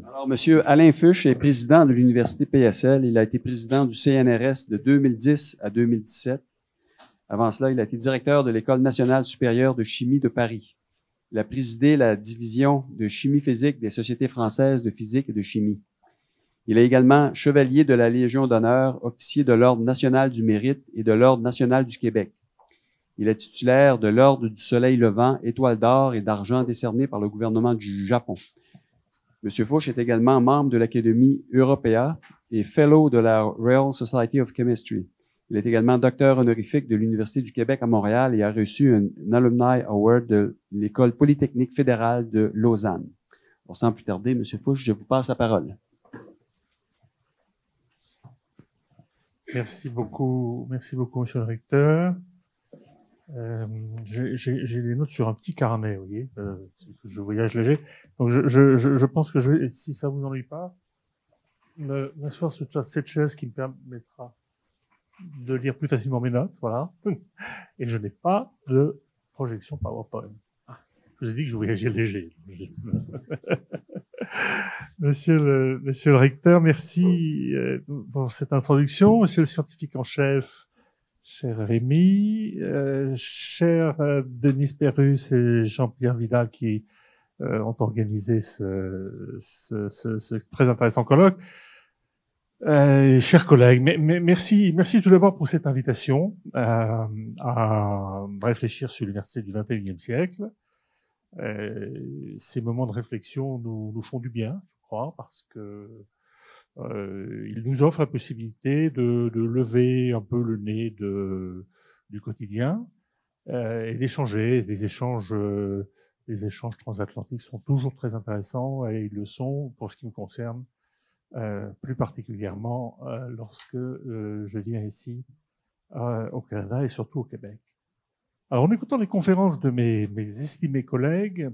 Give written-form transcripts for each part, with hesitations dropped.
Alors, Monsieur Alain Fuchs est président de l'Université PSL. Il a été président du CNRS de 2010 à 2017. Avant cela, il a été directeur de l'École nationale supérieure de chimie de Paris. Il a présidé la division de chimie physique des Sociétés françaises de physique et de chimie. Il est également chevalier de la Légion d'honneur, officier de l'Ordre national du mérite et de l'Ordre national du Québec. Il est titulaire de l'Ordre du Soleil levant, étoile d'or et d'argent décernée par le gouvernement du Japon. Monsieur Fuchs est également membre de l'Académie Europea et Fellow de la Royal Society of Chemistry. Il est également docteur honorifique de l'Université du Québec à Montréal et a reçu un Alumni Award de l'École polytechnique fédérale de Lausanne. Alors, sans plus tarder, Monsieur Fuchs, je vous passe la parole. Merci beaucoup, Monsieur le recteur. J'ai des notes sur un petit carnet, vous voyez. Je voyage léger, donc je pense que je vais, si ça vous ennuie pas, m'asseoir sur cette chaise qui me permettra de lire plus facilement mes notes, voilà. Et je n'ai pas de projection PowerPoint. Je vous ai dit que je voyageais léger. Monsieur le recteur, merci pour cette introduction. Monsieur le scientifique en chef, cher Rémi, cher Denis Perrus et Jean-Pierre Vidal qui ont organisé ce très intéressant colloque. Chers collègues, merci tout d'abord pour cette invitation à réfléchir sur l'université du XXIe siècle. Ces moments de réflexion nous font du bien, je crois, parce que ils nous offrent la possibilité de lever un peu le nez du quotidien et d'échanger. Les échanges transatlantiques sont toujours très intéressants et ils le sont pour ce qui me concerne plus particulièrement lorsque je viens ici au Canada et surtout au Québec. Alors, en écoutant les conférences de mes estimés collègues,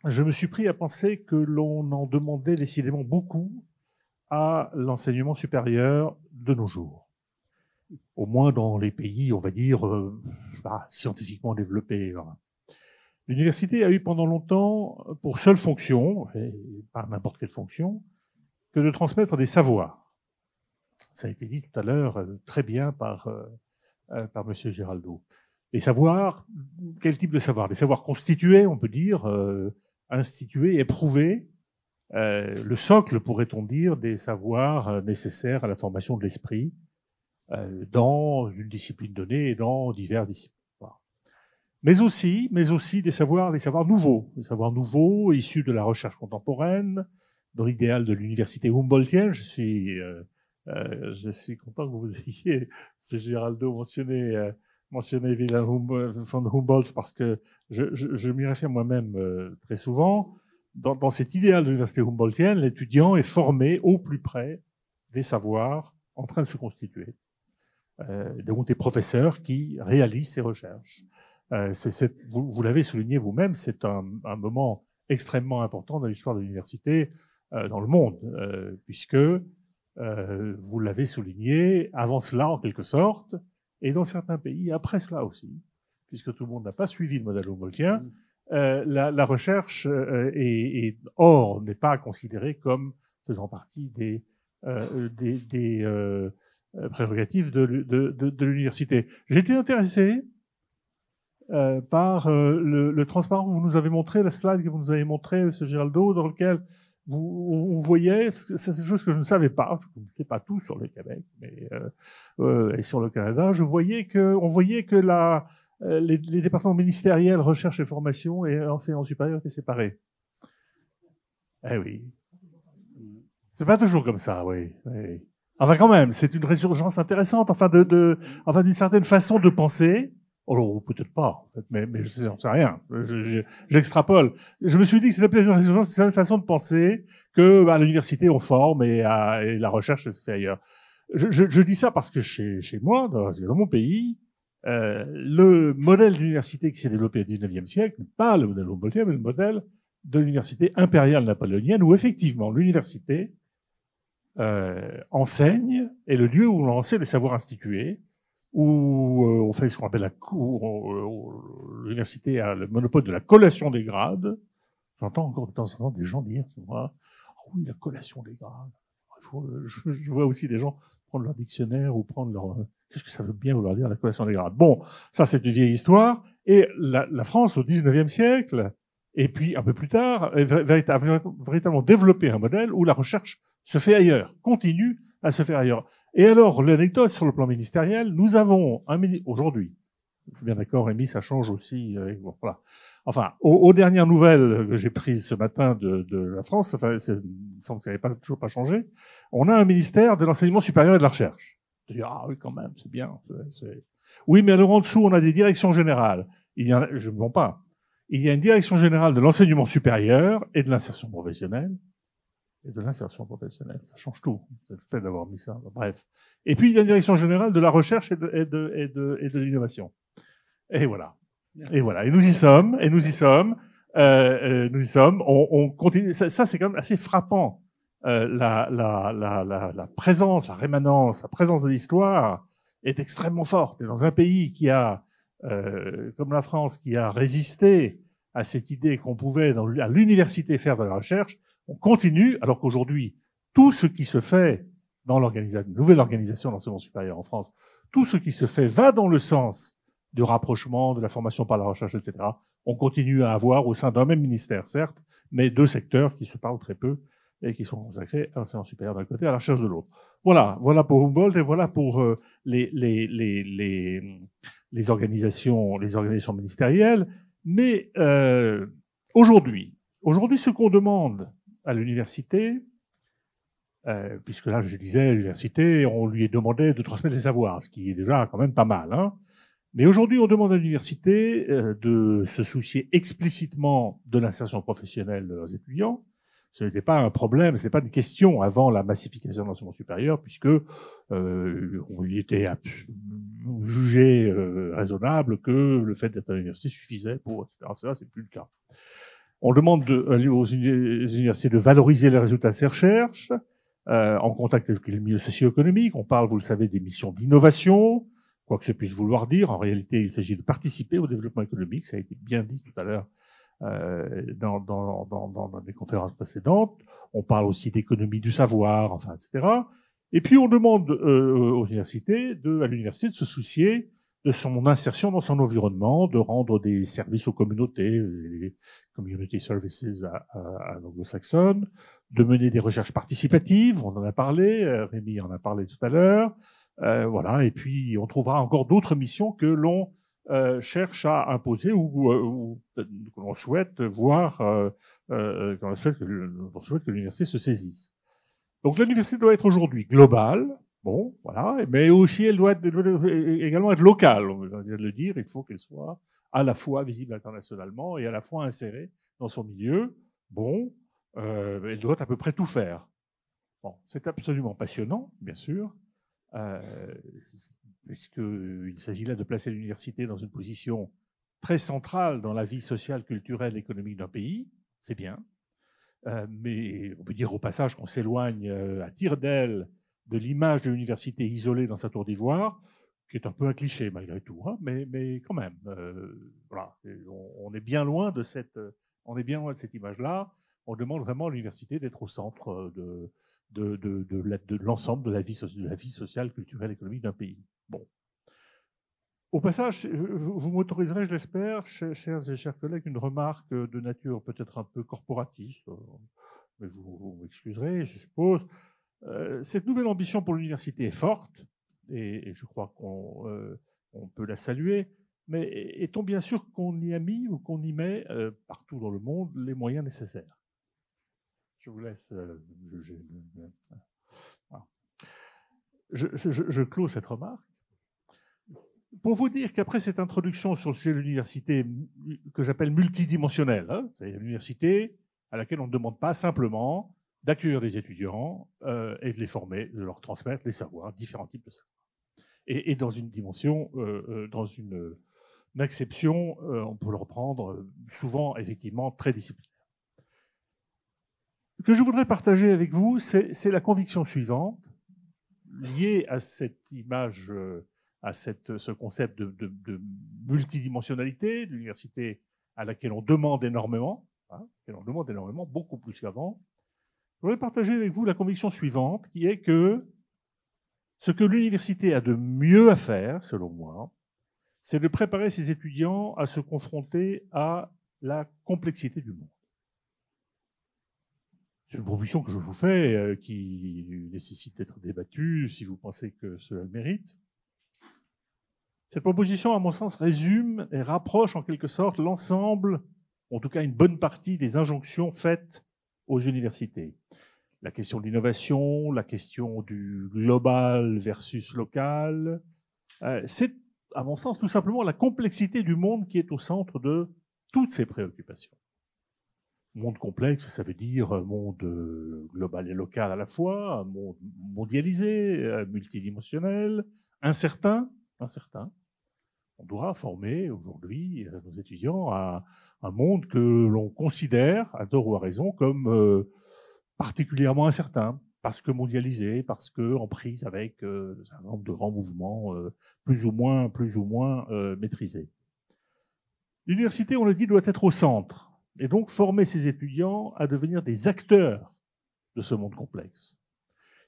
je me suis pris à penser que l'on en demandait décidément beaucoup à l'enseignement supérieur de nos jours. Au moins dans les pays, on va dire, scientifiquement développés. L'université a eu pendant longtemps pour seule fonction, et pas n'importe quelle fonction, que de transmettre des savoirs. Ça a été dit tout à l'heure très bien par Monsieur Giraldo. Les savoirs, quel type de savoir? Les savoirs constitués, on peut dire, institués, éprouvés, le socle, pourrait-on dire, des savoirs nécessaires à la formation de l'esprit dans une discipline donnée et dans diverses disciplines. Mais aussi des savoirs nouveaux issus de la recherche contemporaine, dans l'idéal de l'université Humboldtienne. Je suis content que vous ayez, M. Giraldo, mentionné Wilhelm von Humboldt, parce que je m'y réfère moi-même très souvent. Dans cet idéal de l'université Humboldtienne, l'étudiant est formé au plus près des savoirs en train de se constituer. Donc des professeurs qui réalisent ces recherches. Vous l'avez souligné vous-même, c'est un moment extrêmement important dans l'histoire de l'université dans le monde, puisque vous l'avez souligné avant cela en quelque sorte, et dans certains pays après cela aussi, puisque tout le monde n'a pas suivi le modèle humboldtien. La recherche n'est pas considérée comme faisant partie des prérogatives de l'université. J'ai été intéressé par le transparent que vous nous avez montré, la slide que vous nous avez montré, M. Giraldo, dans lequel vous voyez, c'est une chose que je ne savais pas, je ne sais pas tout sur le Québec et sur le Canada, on voyait que les départements ministériels, recherche et formation et enseignement supérieur étaient séparés. Eh oui. C'est pas toujours comme ça, oui. Enfin, quand même, c'est une résurgence intéressante, enfin, d'une certaine façon de penser. Alors, peut-être pas, en fait, mais je n'en sais rien. J'extrapole. Je me suis dit que c'était peut-être une résurgence, une certaine façon de penser que, à l'université, on forme et la recherche se fait ailleurs. Je dis ça parce que chez moi, dans mon pays, le modèle d'université qui s'est développé au XIXe siècle, pas le modèle humboldtien, mais le modèle de l'université impériale napoléonienne, où effectivement l'université enseigne, est le lieu où l'on enseigne les savoirs institués, où on fait ce qu'on appelle l'université a le monopole de la collation des grades. J'entends encore de temps en temps des gens dire, oui, la collation des grades. Je vois aussi des gens prendre leur dictionnaire ou prendre leur... Qu'est-ce que ça veut bien vouloir dire, la collation des grades? Bon, ça c'est une vieille histoire. Et la France, au 19e siècle, et puis un peu plus tard, a véritablement développé un modèle où la recherche se fait ailleurs, continue à se faire ailleurs. Et alors, l'anecdote sur le plan ministériel, nous avons aujourd'hui, je suis bien d'accord, Rémi, ça change aussi. Bon, voilà. Enfin, aux dernières nouvelles que j'ai prises ce matin de la France, enfin, il semble que ça n'avait toujours pas changé, on a un ministère de l'enseignement supérieur et de la recherche. Ah oui, quand même, c'est bien. Oui, mais alors en dessous, on a des directions générales. Je ne mens pas. Il y a une direction générale de l'enseignement supérieur et de l'insertion professionnelle. Ça change tout. C'est le fait d'avoir mis ça. Bref. Et puis, il y a une direction générale de la recherche et de l'innovation. Et voilà. Et voilà. Et nous y sommes. On continue. Ça, c'est quand même assez frappant. La présence, la rémanence, la présence de l'histoire est extrêmement forte. Et dans un pays qui a, comme la France, qui a résisté à cette idée qu'on pouvait à l'université faire de la recherche, on continue, alors qu'aujourd'hui, tout ce qui se fait dans nouvelle organisation de l'enseignement supérieur en France, tout ce qui se fait va dans le sens du rapprochement, de la formation par la recherche, etc. On continue à avoir au sein d'un même ministère, certes, mais deux secteurs qui se parlent très peu et qui sont consacrés à l'enseignement supérieur d'un côté, à la recherche de l'autre. Voilà pour Humboldt et voilà pour les organisations ministérielles. Mais aujourd'hui, ce qu'on demande à l'université, puisque là, je disais, à l'université, on lui demandait de transmettre les savoirs, ce qui est déjà quand même pas mal. Hein. Mais aujourd'hui, on demande à l'université de se soucier explicitement de l'insertion professionnelle de leurs étudiants. Ce n'était pas un problème, ce n'était pas une question avant la massification de l'enseignement supérieur, puisque on y était jugé raisonnable que le fait d'être à l'université suffisait pour, etc. Ça, c'est plus le cas. On demande aux universités de valoriser les résultats de ces recherches, en contact avec le milieu socio-économique. On parle, vous le savez, des missions d'innovation, quoi que ça puisse vouloir dire. En réalité, il s'agit de participer au développement économique. Ça a été bien dit tout à l'heure dans les conférences précédentes. On parle aussi d'économie du savoir, enfin, etc. Et puis, on demande à l'université de se soucier de son insertion dans son environnement, de rendre des services aux communautés, les community services à l'anglo-saxonne, de mener des recherches participatives, on en a parlé, Rémi en a parlé tout à l'heure, voilà, et puis on trouvera encore d'autres missions que l'on cherche à imposer ou que l'on souhaite voir, qu'on souhaite que l'université se saisisse. Donc l'université doit être aujourd'hui globale, bon, voilà, mais aussi elle doit également être locale, on vient de le dire, il faut qu'elle soit à la fois visible internationalement et à la fois insérée dans son milieu. Bon, elle doit à peu près tout faire. Bon, c'est absolument passionnant, bien sûr, puisqu'il s'agit là de placer l'université dans une position très centrale dans la vie sociale, culturelle, économique d'un pays, c'est bien. Mais on peut dire au passage qu'on s'éloigne à tire d'aile de l'image de l'université isolée dans sa tour d'ivoire, qui est un peu un cliché malgré tout, hein, mais quand même, voilà, on est bien loin de cette image-là. On demande vraiment à l'université d'être au centre de l'ensemble de la vie sociale, culturelle, économique d'un pays. Bon. Au passage, vous m'autoriserez, je l'espère, chers et chers collègues, une remarque de nature peut-être un peu corporatiste, mais vous m'excuserez, je suppose. Cette nouvelle ambition pour l'université est forte, et je crois qu'on peut la saluer, mais est-on bien sûr qu'on y a mis ou qu'on y met, partout dans le monde, les moyens nécessaires? Je vous laisse juger. Voilà. Je clôt cette remarque pour vous dire qu'après cette introduction sur le sujet de l'université que j'appelle multidimensionnelle, hein, c'est l'université à laquelle on ne demande pas simplement d'accueillir des étudiants et de les former, de leur transmettre les savoirs, différents types de savoirs. Et dans une dimension, dans une acception, on peut le reprendre, souvent effectivement très disciplinaire. Ce que je voudrais partager avec vous, c'est la conviction suivante, liée à cette image, à ce concept de multidimensionnalité, de l'université à laquelle on demande énormément, hein, beaucoup plus qu'avant. Je voudrais partager avec vous la conviction suivante, qui est que ce que l'université a de mieux à faire, selon moi, c'est de préparer ses étudiants à se confronter à la complexité du monde. C'est une proposition que je vous fais, qui nécessite d'être débattue, si vous pensez que cela le mérite. Cette proposition, à mon sens, résume et rapproche en quelque sorte l'ensemble, en tout cas une bonne partie des injonctions faites aux universités. La question de l'innovation, la question du global versus local, c'est, à mon sens, tout simplement la complexité du monde qui est au centre de toutes ces préoccupations. Monde complexe, ça veut dire un monde global et local à la fois, un monde mondialisé, multidimensionnel, incertain. On doit former aujourd'hui nos étudiants à un monde que l'on considère, à tort ou à raison, comme particulièrement incertain, parce que mondialisé, parce que en prise avec un nombre de grands mouvements plus ou moins maîtrisés. L'université, on le dit, doit être au centre, et donc former ses étudiants à devenir des acteurs de ce monde complexe.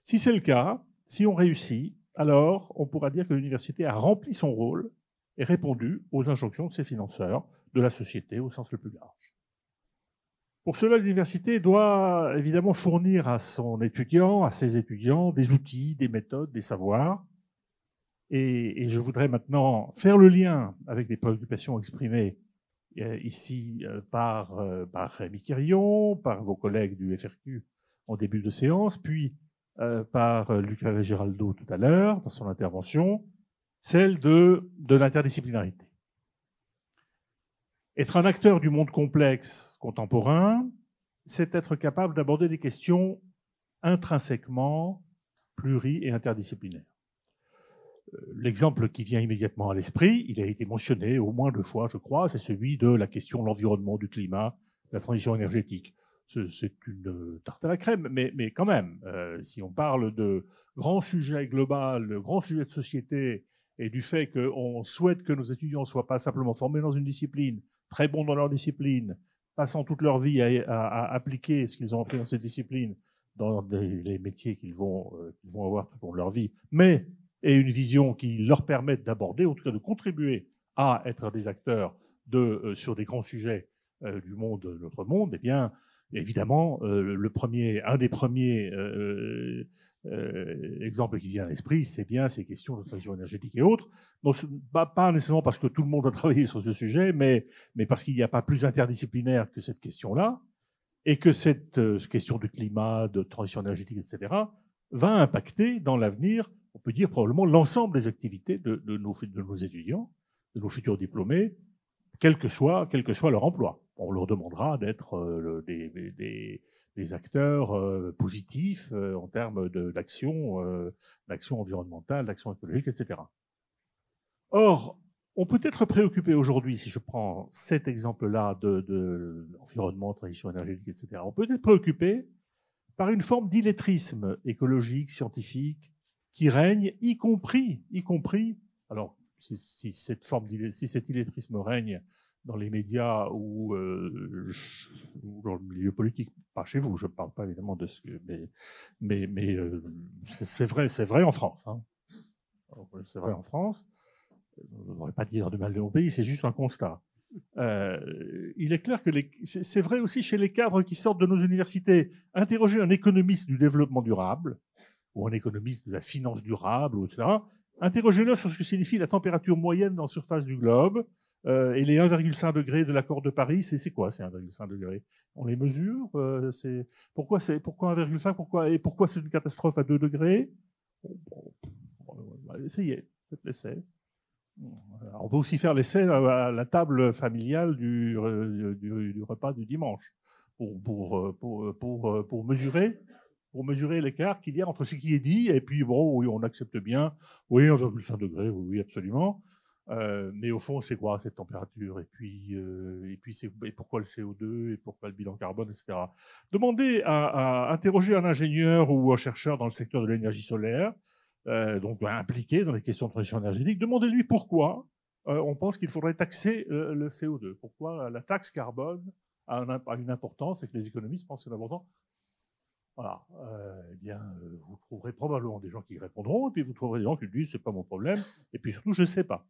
Si c'est le cas, si on réussit, alors on pourra dire que l'université a rempli son rôle et répondu aux injonctions de ses financeurs, de la société au sens le plus large. Pour cela, l'université doit évidemment fournir à ses étudiants, des outils, des méthodes, des savoirs. Et je voudrais maintenant faire le lien avec les préoccupations exprimées ici par Rémi Quirion, par vos collègues du FRQ en début de séance, puis par Luca Geraldo tout à l'heure dans son intervention, celle de l'interdisciplinarité. Être un acteur du monde complexe contemporain, c'est être capable d'aborder des questions intrinsèquement pluri- et interdisciplinaires. L'exemple qui vient immédiatement à l'esprit, il a été mentionné au moins 2 fois, je crois, c'est celui de la question de l'environnement, du climat, de la transition énergétique. C'est une tarte à la crème, mais quand même, si on parle de grands sujets globaux, de grands sujets de société, et du fait qu'on souhaite que nos étudiants ne soient pas simplement formés dans une discipline, très bons dans leur discipline, passant toute leur vie à appliquer ce qu'ils ont appris dans cette discipline dans les métiers qu'ils vont avoir tout au long de leur vie, mais et une vision qui leur permette d'aborder, en tout cas de contribuer à être des acteurs sur des grands sujets du monde, de notre monde, eh bien, évidemment, un des premiers exemples qui vient à l'esprit, c'est bien ces questions de transition énergétique et autres. Donc, pas nécessairement parce que tout le monde va travailler sur ce sujet, mais parce qu'il n'y a pas plus interdisciplinaire que cette question-là, et que cette question du climat, de transition énergétique, etc., va impacter dans l'avenir, on peut dire probablement l'ensemble des activités de nos étudiants, de nos futurs diplômés, quel que soit leur emploi. On leur demandera d'être des acteurs positifs en termes d'action environnementale, d'action écologique, etc. Or, on peut être préoccupé aujourd'hui, si je prends cet exemple-là de environnement, transition énergétique, etc., on peut être préoccupé par une forme d'illettrisme écologique, scientifique, qui règne, y compris, alors si cet illettrisme règne dans les médias ou dans le milieu politique, pas chez vous, je ne parle pas évidemment de ce que, mais c'est vrai en France. Hein. C'est vrai en France. Je ne devrais pas dire du mal de mon pays, c'est juste un constat. Il est clair que c'est vrai aussi chez les cadres qui sortent de nos universités. Interroger un économiste du développement durable, ou un économiste de la finance durable, etc., interrogez-le sur ce que signifie la température moyenne dans la surface du globe, et les 1,5 degrés de l'accord de Paris, c'est quoi ces 1,5 degrés? On les mesure? Pourquoi 1,5? Pourquoi c'est une catastrophe à 2 degrés? Essayez, faites l'essai. On peut aussi faire l'essai à la table familiale du repas du dimanche pour mesurer l'écart qu'il y a entre ce qui est dit et puis bon, oui, on accepte bien, oui, 1,5 degrés, oui, absolument. Mais au fond, c'est quoi cette température? Et puis pourquoi le CO2? Et pourquoi le bilan carbone, etc. Demandez à interroger un ingénieur ou un chercheur dans le secteur de l'énergie solaire, donc impliqué dans les questions de transition énergétique, demandez-lui pourquoi on pense qu'il faudrait taxer le CO2. Pourquoi la taxe carbone a une importance et que les économistes pensent que c'est important. Voilà. Eh bien, vous trouverez probablement des gens qui répondront, et puis vous trouverez des gens qui disent c'est pas mon problème, et puis surtout je ne sais pas.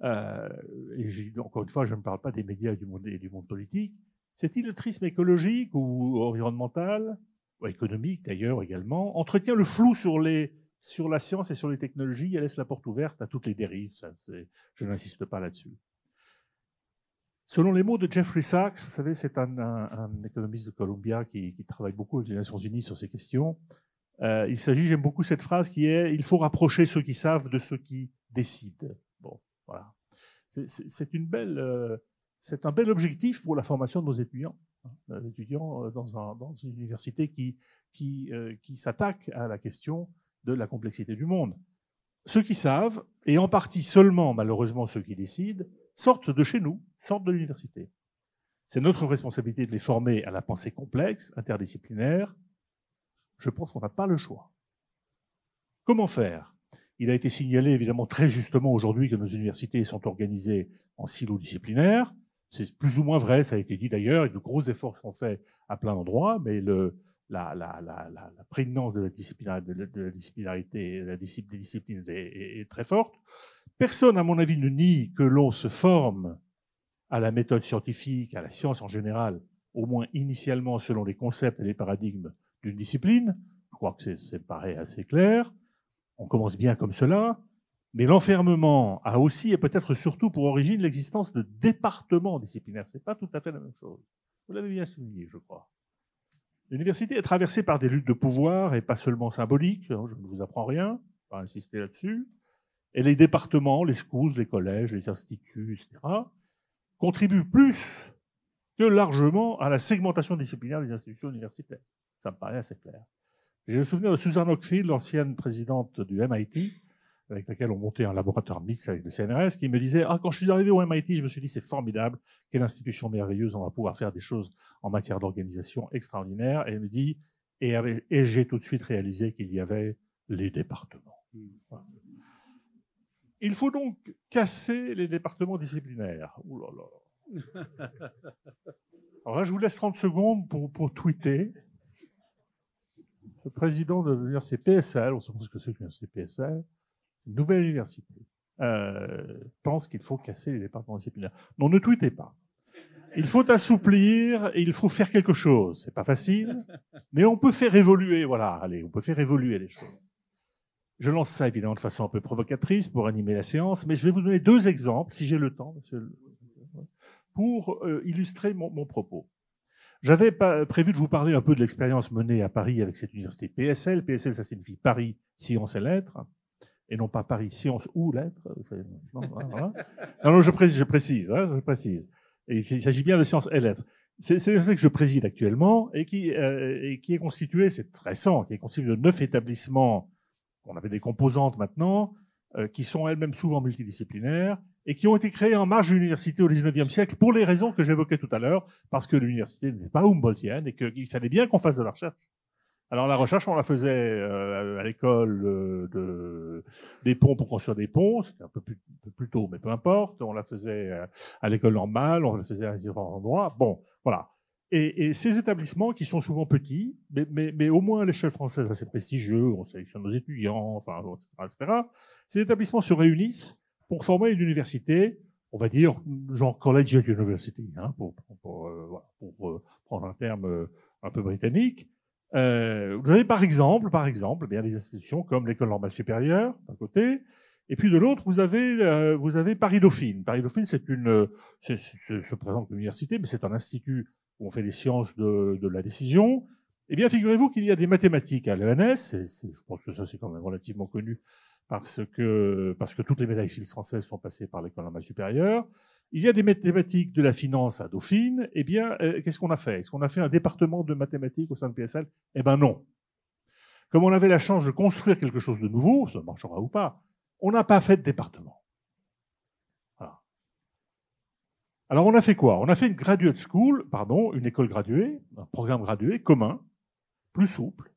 Et encore une fois, je ne parle pas des médias et du monde politique. Cet illettrisme écologique ou environnemental, ou économique d'ailleurs également, entretient le flou sur la science et sur les technologies et laisse la porte ouverte à toutes les dérives. Je n'insiste pas là-dessus. Selon les mots de Jeffrey Sachs, vous savez, c'est un économiste de Columbia qui travaille beaucoup avec les Nations Unies sur ces questions. Il s'agit, j'aime beaucoup cette phrase qui est « il faut rapprocher ceux qui savent de ceux qui décident ». Bon, voilà. C'est un bel objectif pour la formation de nos étudiants. Les étudiants dans une université qui s'attaque à la question de la complexité du monde. Ceux qui savent, et en partie seulement, malheureusement, ceux qui décident, sortent de chez nous, sortent de l'université. C'est notre responsabilité de les former à la pensée complexe, interdisciplinaire. Je pense qu'on n'a pas le choix. Comment faire? Il a été signalé, évidemment, très justement aujourd'hui que nos universités sont organisées en silos disciplinaires. C'est plus ou moins vrai, ça a été dit d'ailleurs, et de gros efforts sont faits à plein d'endroits, mais la prégnance de la disciplinarité, des disciplines est très forte. Personne, à mon avis, ne nie que l'on se forme à la méthode scientifique, à la science en général, au moins initialement selon les concepts et les paradigmes d'une discipline. Je crois que ça paraît assez clair. On commence bien comme cela. Mais l'enfermement a aussi et peut-être surtout pour origine l'existence de départements disciplinaires. C'est pas tout à fait la même chose. Vous l'avez bien souligné, je crois. L'université est traversée par des luttes de pouvoir et pas seulement symboliques. Je ne vous apprends rien, je ne vais pas insister là-dessus. Et les départements, les schools, les collèges, les instituts, etc., contribuent plus que largement à la segmentation disciplinaire des institutions universitaires. Ça me paraît assez clair. J'ai le souvenir de Susan Ockfield, l'ancienne présidente du MIT, avec laquelle on montait un laboratoire mixte avec le CNRS, qui me disait « Ah, quand je suis arrivé au MIT, je me suis dit, c'est formidable, quelle institution merveilleuse, on va pouvoir faire des choses en matière d'organisation extraordinaire. » Et elle me dit « Et j'ai tout de suite réalisé qu'il y avait les départements. » Voilà. Il faut donc casser les départements disciplinaires. Ouh là là. Alors là, je vous laisse 30 secondes pour tweeter. Le président de l'université PSL, on se pense que c'est l'université PSL, une nouvelle université, pense qu'il faut casser les départements disciplinaires. Non, ne tweetez pas. Il faut assouplir et il faut faire quelque chose. C'est pas facile, mais on peut faire évoluer. Voilà, allez, on peut faire évoluer les choses. Je lance ça évidemment de façon un peu provocatrice pour animer la séance, mais je vais vous donner 2 exemples, si j'ai le temps, monsieur, pour illustrer mon propos. J'avais prévu de vous parler un peu de l'expérience menée à Paris avec cette université PSL. PSL, ça signifie Paris Sciences et Lettres, et non pas Paris Sciences ou Lettres. Non, voilà. Non, je précise. Et il s'agit bien de Sciences et Lettres. C'est ça que je préside actuellement et qui est constitué, c'est récent, qui est constitué de 9 établissements. On avait des composantes maintenant, qui sont elles-mêmes souvent multidisciplinaires et qui ont été créées en marge de l'université au XIXe siècle pour les raisons que j'évoquais tout à l'heure, parce que l'université n'est pas Humboldtienne et qu'il fallait bien qu'on fasse de la recherche. Alors la recherche, on la faisait à l'école des ponts pour construire des ponts, c'était un peu plus tôt, mais peu importe. On la faisait à l'école normale, on la faisait à différents endroits. Bon, voilà. Et ces établissements qui sont souvent petits, mais au moins à l'échelle française assez prestigieux, on sélectionne nos étudiants, enfin, etc. Ces établissements se réunissent pour former une université, on va dire genre collegiate university, hein, pour prendre un terme un peu britannique. Vous avez par exemple, bien des institutions comme l'école normale supérieure d'un côté, et puis de l'autre vous avez Paris Dauphine. Paris Dauphine, se présente comme université, mais c'est un institut où on fait des sciences de la décision. Eh bien, figurez-vous qu'il y a des mathématiques à l'ENS, je pense que ça c'est quand même relativement connu parce que toutes les médailles Fields françaises sont passées par l'école normale supérieure. Il y a des mathématiques de la finance à Dauphine. Eh bien, qu'est-ce qu'on a fait? Est-ce qu'on a fait un département de mathématiques au sein de PSL? Eh bien non. Comme on avait la chance de construire quelque chose de nouveau, ça marchera ou pas, on n'a pas fait de département. Voilà. Alors on a fait quoi? On a fait une graduate school, une école graduée, un programme gradué commun, plus souple,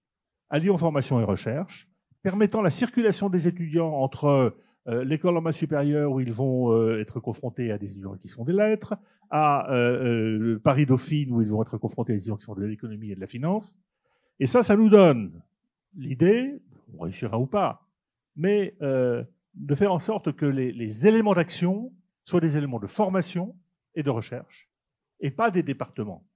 alliant formation et recherche, permettant la circulation des étudiants entre l'école normale supérieure où ils vont être confrontés à des étudiants qui font des lettres, à Paris Dauphine où ils vont être confrontés à des étudiants qui font de l'économie et de la finance. Et ça nous donne l'idée, on réussira ou pas, mais de faire en sorte que les éléments d'action soient des éléments de formation et de recherche, et pas des départements.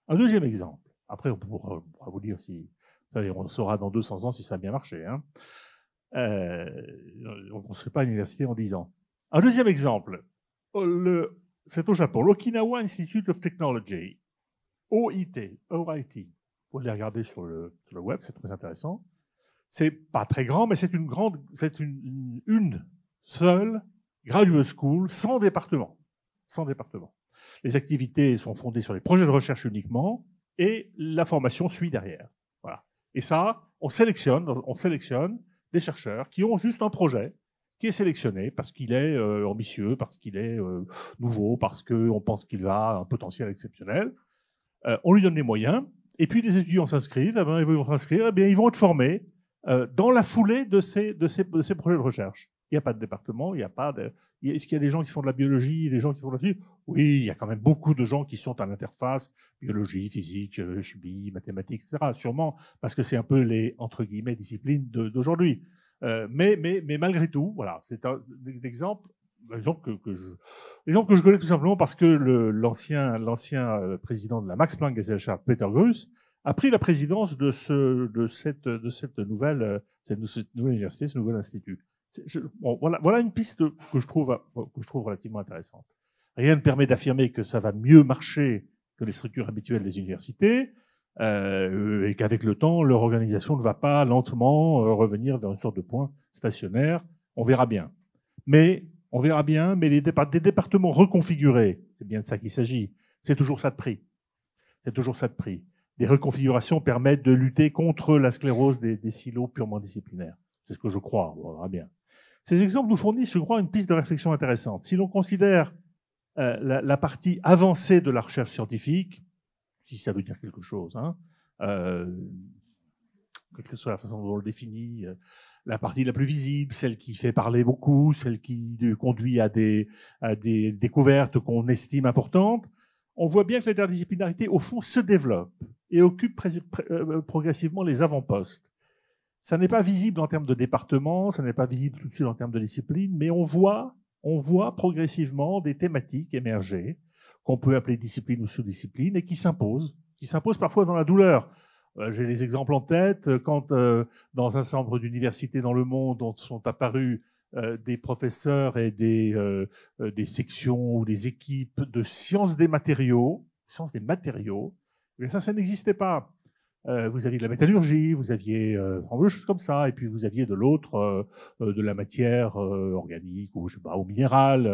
Un deuxième exemple. Après, on pourra vous dire si, on saura dans 200 ans si ça a bien marché. Hein. On ne serait pas à l'université en 10 ans. Un deuxième exemple. C'est au Japon. L'Okinawa Institute of Technology. OIT. OIT. Vous pouvez les regarder sur le web, c'est très intéressant. C'est pas très grand, mais c'est une seule graduate school sans département. Sans département. Les activités sont fondées sur les projets de recherche uniquement et la formation suit derrière. Voilà. Et ça, on sélectionne des chercheurs qui ont juste un projet qui est sélectionné parce qu'il est ambitieux, parce qu'il est nouveau, parce qu'on pense qu'il a un potentiel exceptionnel. On lui donne les moyens et puis les étudiants s'inscrivent, ils vont s'inscrire, ils vont être formés dans la foulée de ces projets de recherche. Il n'y a pas de département, il n'y a pas de... Est-ce qu'il y a des gens qui font de la biologie, des gens qui font de la physique? Oui, il y a quand même beaucoup de gens qui sont à l'interface, biologie, physique, chimie, mathématiques, etc. Sûrement, parce que c'est un peu les, entre guillemets, disciplines d'aujourd'hui. Mais malgré tout, voilà, c'est un exemple que je connais tout simplement parce que l'ancien président de la Max Planck Gesellschaft, Peter Gruss, a pris la présidence de cette nouvelle université, ce nouvel institut. Bon, voilà une piste que je trouve relativement intéressante. Rien ne permet d'affirmer que ça va mieux marcher que les structures habituelles des universités, et qu'avec le temps, leur organisation ne va pas lentement revenir vers une sorte de point stationnaire. On verra bien. Mais des départements reconfigurés, c'est bien de ça qu'il s'agit, c'est toujours ça de prix. C'est toujours ça de prix. Des reconfigurations permettent de lutter contre la sclérose des silos purement disciplinaires. C'est ce que je crois, on verra bien. Ces exemples nous fournissent, je crois, une piste de réflexion intéressante. Si l'on considère la partie avancée de la recherche scientifique, si ça veut dire quelque chose, hein, quelle que soit la façon dont on le définit, la partie la plus visible, celle qui fait parler beaucoup, celle qui conduit à des découvertes qu'on estime importantes, on voit bien que l'interdisciplinarité, au fond, se développe et occupe progressivement les avant-postes. Ça n'est pas visible en termes de département, ça n'est pas visible tout de suite en termes de discipline, mais on voit progressivement des thématiques émerger, qu'on peut appeler discipline ou sous-discipline, et qui s'imposent parfois dans la douleur. J'ai des exemples en tête, quand dans un certain nombre d'universités dans le monde sont apparus des professeurs et des sections ou des équipes de sciences des matériaux, mais ça n'existait pas. Vous aviez de la métallurgie, vous aviez des choses comme ça, et puis vous aviez de l'autre, de la matière organique ou je sais pas, au minéral.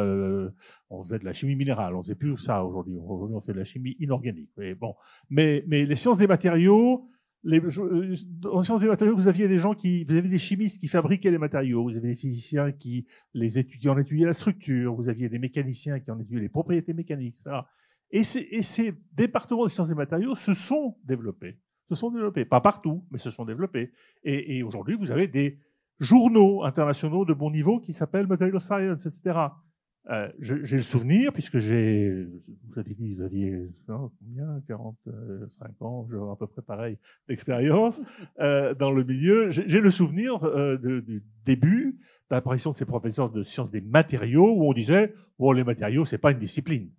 On faisait de la chimie minérale, on faisait plus ça aujourd'hui. On fait de la chimie inorganique. Mais bon, mais les sciences des matériaux, en sciences des matériaux, vous aviez des chimistes qui fabriquaient les matériaux, vous avez des physiciens qui en étudiaient la structure, vous aviez des mécaniciens qui en étudiaient les propriétés mécaniques, etc. Et ces départements de sciences des matériaux se sont développés. Pas partout, mais se sont développés. Et aujourd'hui, vous avez des journaux internationaux de bon niveau qui s'appellent Material Science, etc. J'ai le souvenir, puisque vous avez dit, vous aviez combien, 45 ans, à peu près pareil d'expérience dans le milieu. J'ai le souvenir du début de l'apparition de ces professeurs de sciences des matériaux, où on disait, bon, les matériaux, c'est pas une discipline.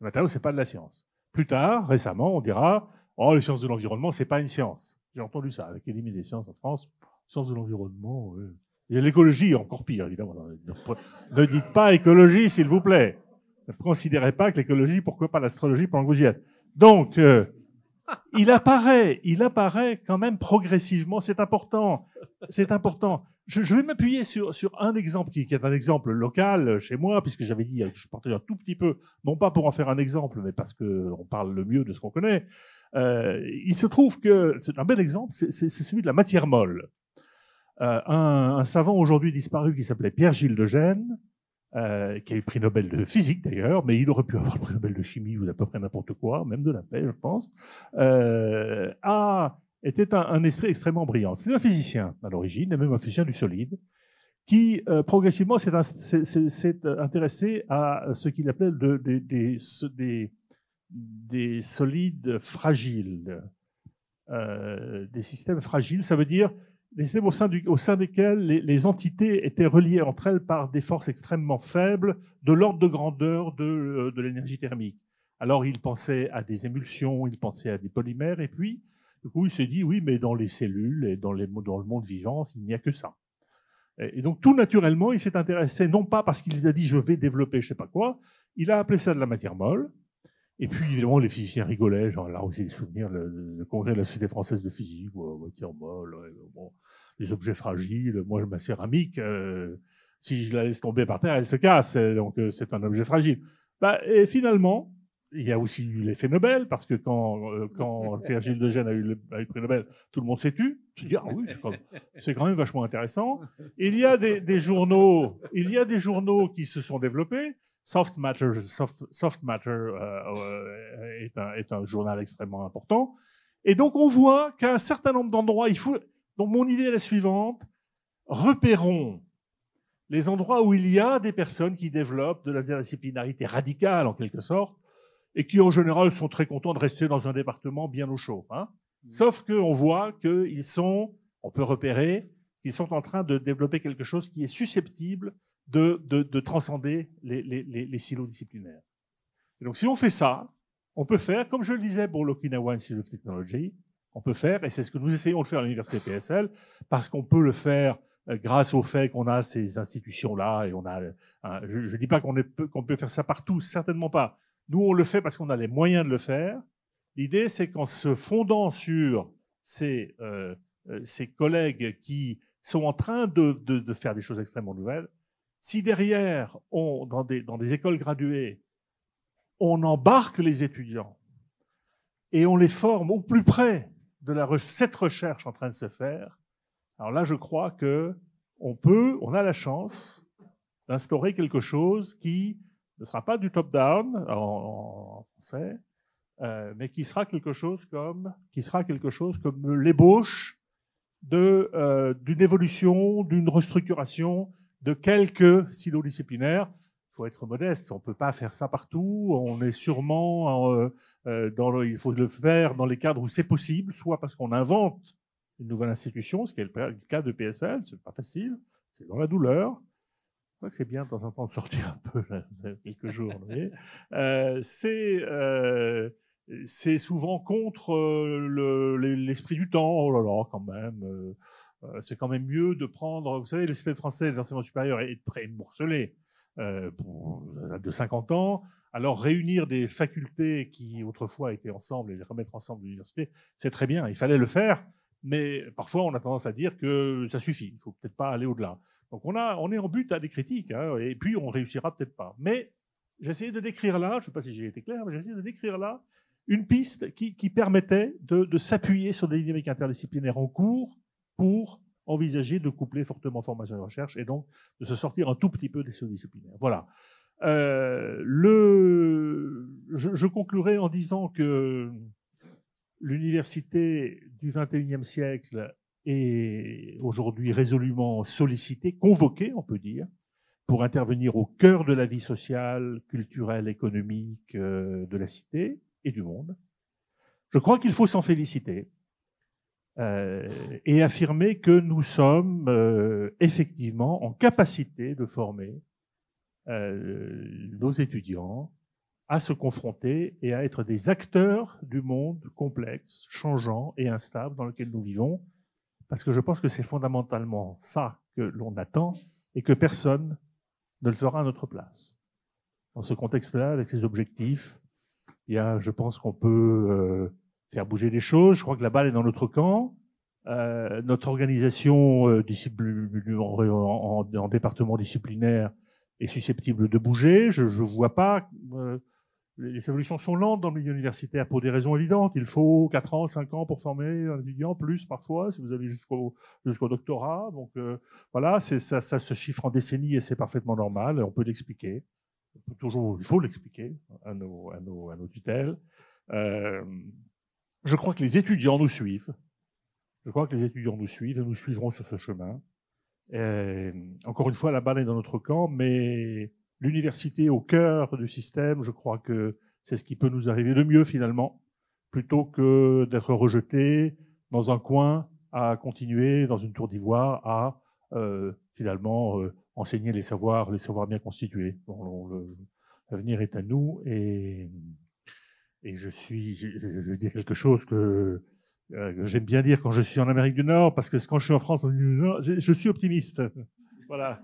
Les matériaux, c'est pas de la science. Plus tard, récemment, on dira, oh, les sciences de l'environnement, c'est pas une science. J'ai entendu ça à l'Académie des sciences en France. Sciences de l'environnement, et l'écologie, encore pire, évidemment. Ne dites pas écologie, s'il vous plaît. Ne considérez pas que l'écologie, pourquoi pas l'astrologie pendant que vous y êtes. Donc, il apparaît quand même progressivement. C'est important. Je vais m'appuyer sur un exemple qui est un exemple local chez moi, puisque j'avais dit que je partais un tout petit peu, non pas pour en faire un exemple, mais parce qu'on parle le mieux de ce qu'on connaît. Il se trouve que c'est un bel exemple, c'est celui de la matière molle. Un savant aujourd'hui disparu qui s'appelait Pierre-Gilles de Gennes, qui a eu le prix Nobel de physique d'ailleurs, mais il aurait pu avoir le prix Nobel de chimie ou d'à peu près n'importe quoi, même de la paix, je pense, était un esprit extrêmement brillant. C'était un physicien à l'origine, et même un physicien du solide, qui progressivement s'est intéressé à ce qu'il appelait des solides fragiles. Des systèmes fragiles, ça veut dire des systèmes au sein desquels les entités étaient reliées entre elles par des forces extrêmement faibles de l'ordre de grandeur de l'énergie thermique. Alors il pensait à des émulsions, il pensait à des polymères, et puis du coup il s'est dit oui, mais dans les cellules et dans le monde vivant, il n'y a que ça. Et donc tout naturellement, il s'est intéressé, non pas parce qu'il a dit je vais développer je sais pas quoi, il a appelé ça de la matière molle. Et puis, évidemment, les physiciens rigolaient, genre là aussi des souvenirs, le congrès de la Société française de physique, matière molle, bon, les objets fragiles, moi, ma céramique, si je la laisse tomber par terre, elle se casse, donc c'est un objet fragile. Et finalement, il y a aussi eu l'effet Nobel, parce que quand Pierre Gilles de Gennes a eu le prix Nobel, tout le monde s'est tu. Je dis, ah oui, c'est quand même vachement intéressant. Il y a des journaux qui se sont développés. Soft Matter est un journal extrêmement important. Et donc, on voit qu'à un certain nombre d'endroits, donc mon idée est la suivante. Repérons les endroits où il y a des personnes qui développent de l'interdisciplinarité radicale, en quelque sorte, et qui, en général, sont très contents de rester dans un département bien au chaud. Hein. Sauf qu'on voit on peut repérer qu'ils sont en train de développer quelque chose qui est susceptible de transcender les silos disciplinaires. Et donc, si on fait ça, on peut faire, comme je le disais pour l'Okinawa Institute of Technology, on peut faire, et c'est ce que nous essayons de faire à l'université PSL, parce qu'on peut le faire grâce au fait qu'on a ces institutions-là, et on a, je ne dis pas qu'on peut faire ça partout, certainement pas. Nous, on le fait parce qu'on a les moyens de le faire. L'idée, c'est qu'en se fondant sur ces collègues qui sont en train de faire des choses extrêmement nouvelles, si derrière, dans des écoles graduées, on embarque les étudiants et on les forme au plus près de cette recherche en train de se faire, alors là, je crois que on a la chance d'instaurer quelque chose qui ne sera pas du top-down en français, mais qui sera quelque chose comme l'ébauche d'une évolution, d'une restructuration de quelques silos disciplinaires. Il faut être modeste, on ne peut pas faire ça partout. On est sûrement il faut le faire dans les cadres où c'est possible, soit parce qu'on invente une nouvelle institution, ce qui est le cas de PSL, c'est pas facile, c'est dans la douleur. Je crois que c'est bien de temps en temps de sortir un peu quelques jours. C'est souvent contre l'esprit du temps. Oh là là, quand même. C'est quand même mieux de prendre... Vous savez, le système français de l'enseignement supérieur est très morcelé de 50 ans. Alors, réunir des facultés qui, autrefois, étaient ensemble et les remettre ensemble à l'université, c'est très bien. Il fallait le faire, mais parfois, on a tendance à dire que ça suffit. Il ne faut peut-être pas aller au-delà. Donc, on est en but à des critiques, hein, et puis on réussira peut-être pas. Mais j'ai essayé de décrire là, je ne sais pas si j'ai été clair, mais j'ai essayé de décrire là une piste qui permettait de s'appuyer sur des dynamiques interdisciplinaires en cours pour envisager de coupler fortement formation et recherche et donc de se sortir un tout petit peu des silos disciplinaires. Voilà. Je conclurai en disant que l'université du XXIe siècle est aujourd'hui résolument sollicitée, convoquée, on peut dire, pour intervenir au cœur de la vie sociale, culturelle, économique de la cité et du monde. Je crois qu'il faut s'en féliciter et affirmer que nous sommes effectivement en capacité de former nos étudiants à se confronter et à être des acteurs du monde complexe, changeant et instable dans lequel nous vivons, parce que je pense que c'est fondamentalement ça que l'on attend et que personne ne le fera à notre place. Dans ce contexte-là, avec ces objectifs, je pense qu'on peut faire bouger les choses. Je crois que la balle est dans notre camp. Notre organisation en département disciplinaire est susceptible de bouger. Je ne vois pas... les évolutions sont lentes dans le milieu universitaire pour des raisons évidentes. Il faut 4 ans, 5 ans pour former un étudiant, plus parfois, si vous allez jusqu'au doctorat. Donc voilà, ça se chiffre en décennies et c'est parfaitement normal. On peut l'expliquer. Il faut l'expliquer à nos tutelles. Je crois que les étudiants nous suivent. Et nous suivront sur ce chemin. Encore une fois, la balle est dans notre camp, mais l'université au cœur du système, je crois que c'est ce qui peut nous arriver de mieux finalement, plutôt que d'être rejeté dans un coin à continuer dans une tour d'ivoire à finalement enseigner les savoirs bien constitués. Bon, l'avenir est à nous et je veux dire quelque chose que j'aime bien dire quand je suis en Amérique du Nord, parce que quand je suis en France, je suis optimiste. Voilà.